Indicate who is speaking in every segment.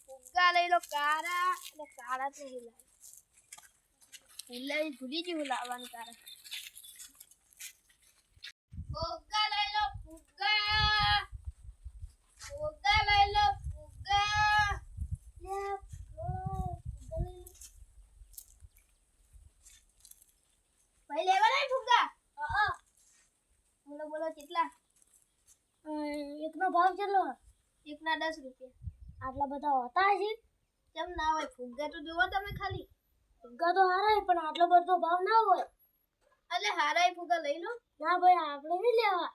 Speaker 1: ફુગ્ગા લઈ લો કારા એટલે કારા તો લાવી ભૂલી ગયું લાવવાનું કારા ફુગ્ગા લઈ લો ફુગ્ગા ફુગ્ગા લઈ લો ફુગ્ગા ભાઈ લેવા નહીં ફુગ્ગા બોલો બોલો કેટલા
Speaker 2: એકનો ભાવ કેટલો?
Speaker 1: એકના 10 રૂપિયા
Speaker 2: આટલા બધા હોતા છે?
Speaker 1: કેમ ના હોય ફુગ્ગા તો જોવો તમે ખાલી
Speaker 2: ફુગ્ગા તો હારા પણ આટલો બધો ભાવ ના હોય.
Speaker 1: એટલે હારાય ફુગ્ગા લઈ લો.
Speaker 2: ના ભાઈ આપણે નહીં લેવા.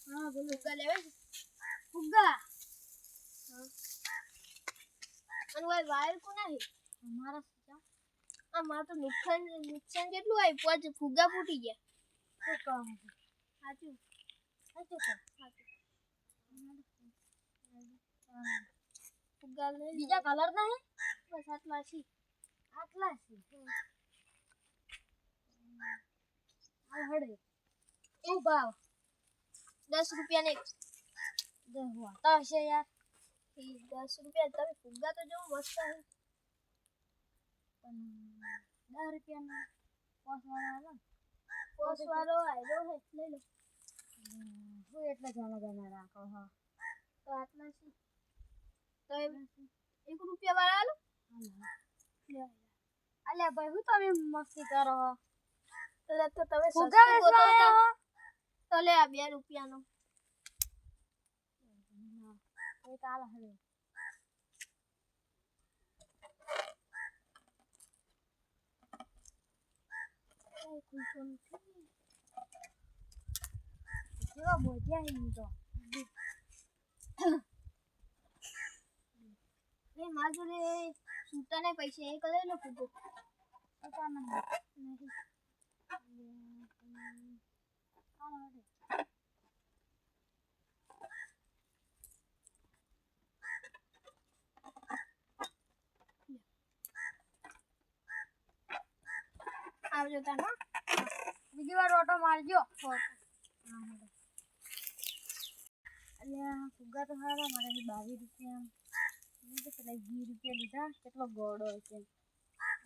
Speaker 1: હા બોલો ફુગ્ગા લેવા
Speaker 2: ફુગ્ગા
Speaker 1: અને ભાઈ વાયર કોના છે
Speaker 2: અમારા
Speaker 1: આ માર તો નુકસાન કેટલું આવ્યું પાંચ ફુગ્ગા ફૂટી ગયા
Speaker 2: શું કામ છે?
Speaker 1: સાચું
Speaker 2: સાચું
Speaker 1: ફુગ્ગા લઈ
Speaker 2: બીજા કલર ના હે?
Speaker 1: બસ આટલા છે
Speaker 2: આટલા છે. આ હડે શું ભાવ?
Speaker 1: 10 રૂપિયા ને
Speaker 2: હોતા હશે યાર.
Speaker 1: 10 રૂપિયા તમે ફુગ્ગા તો જો મસ્ત છે
Speaker 2: પણ 10 રૂપિયાના
Speaker 1: પોસ વાળો આવ્યો હે લઈ લો
Speaker 2: હું એટલે જાના રાખો હા
Speaker 1: તો આટલા છે તો 1 રૂપિયા વાળા આલો
Speaker 2: અલ્યા ભાઈ હું તમે મસ્તી કરો
Speaker 1: તો તમે
Speaker 2: ફુગ્ગા વેચવા
Speaker 1: તો લે આ 2 રૂપિયાનો
Speaker 2: એક આલા હે કેવા બોજ્યા હે તો
Speaker 1: એ માજુરે સૂટાને પૈસા એ કરે ને ફુગ્ગો
Speaker 2: પતા નહીં
Speaker 1: આવજો તાનો
Speaker 2: બીજી વાર ઓટો મારજો. અલ્યા ફુગ્ગા તો હારા મારે 22 રૂપિયા તો પેલા 20 રૂપિયા લીધા. કેટલો ગોળો છે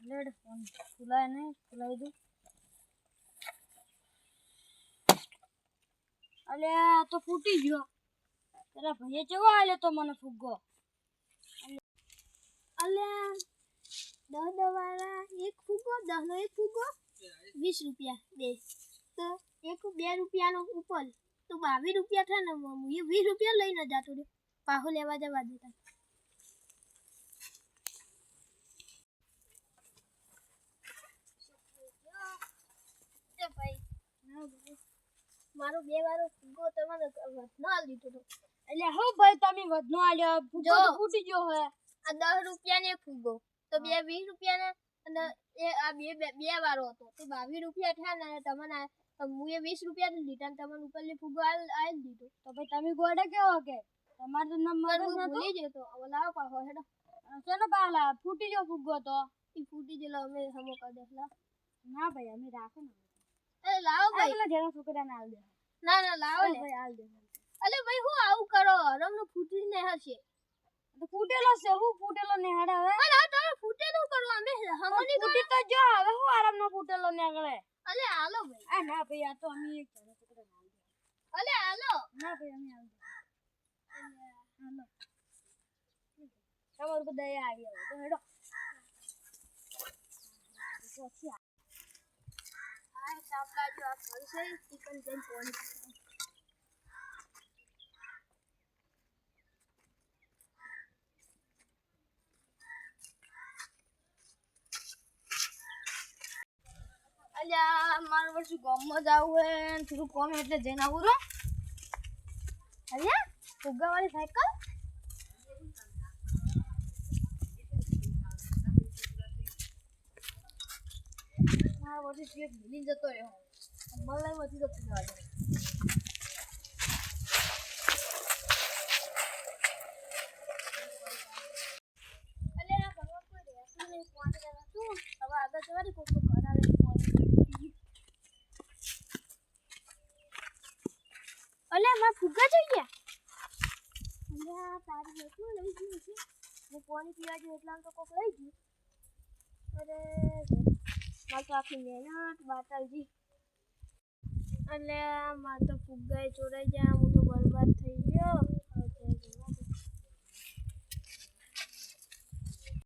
Speaker 2: લેડ ફોન ખુલાય નહીં ખુલાઈ દઉં. અલ્યા તો ફૂટી ગયો. પેલા ભાઈએ કેવો આલ્યો તો મને ફુગ્ગો.
Speaker 1: અલ્યા 10 વાળા એક ફુગ્ગો 10 નો એક ફુગ્ગો 20 રૂપિયા બે તો એક 2 રૂપિયાનો ઉપર તો 22 રૂપિયા થાય ને હું 20 રૂપિયા લઈને જાતો રે પાહો લેવા જવા દેતા એ ભાઈ મારો 2 વાળો ફુગ્ગો તમને ના લીધો તો
Speaker 2: એટલે હું ભાઈ તમે વધનો આલ્યો ફુગ્ગો તો ફૂટી ગયો હે.
Speaker 1: આ 10 રૂપિયાનો એક ફુગ્ગો તો 20 રૂપિયાના અને એ આ બે વાળો હતો તો 22 રૂપિયા થયા ને તમને હું એ 20 રૂપિયા લીધા તમને ઉપરલી ફુગ્ગો આલ દીધો
Speaker 2: તો ભાઈ તમે ગોડે કેવો કે તમારો નંબર
Speaker 1: ભૂલી ગયો તો હવે લાવો પાછો હેડો
Speaker 2: ચલો બાલા ફૂટી ગયો ફુગ્ગો તો
Speaker 1: ઈ ફૂટી ગયેલો અમે હમો કરી દેખલા
Speaker 2: ના ભાઈ અમે રાખો ને
Speaker 1: એ લાવો ભાઈ
Speaker 2: પેલા જેના છોકરાને આલ દે.
Speaker 1: ના લાવો ને
Speaker 2: ભાઈ આલ દે.
Speaker 1: અલે ભાઈ હું આવું કરો રમનો ફૂટી ને હશે
Speaker 2: તો ફૂટેલો છે હું ફૂટેલો ને હડે હવે
Speaker 1: અરે આ તમે ફૂટેલું કરો અમે હમોની
Speaker 2: ફૂટી તો જો હવે હું આરામનો ફૂટેલો ને આગળ
Speaker 1: અલે હાલો ભાઈ
Speaker 2: આ ના ભાઈ આ તો અમે એક જેના છોકરાને આલ દે.
Speaker 1: અલે હાલો
Speaker 2: ના ભાઈ અમે આલ દે. હાલો તમારું બધા આવી હવે તો હેડો પછી
Speaker 1: આ સાપલા જો આ ખલસે ચિકન જન પોણી
Speaker 2: અલ્યા મારું વર્ષ ગામમાં જાવું હે થોડું કોમ એટલે જઈને આવું રો. અલ્યા ફુગ્ગા વાળી સાયકલ મારા વર્ષ એક ભૂલી જતો રહ્યો મલાઈ માંથી જતો જવા દે.
Speaker 1: તો જવાની કોક તો કરાવે પાણી અલે માર ફુગ્ગા થઈ ગયા અલ્યા તારી હતું લઈ ગયું છે હું પાણી પીવા ગયો એટલા તો કોક લઈ ગયું અરે માર તો આખી મહેનત બાટલજી અલ્યા માર તો ફુગ્ગાએ ચોરાઈ ગયા હું તો બરબાદ થઈ ગયો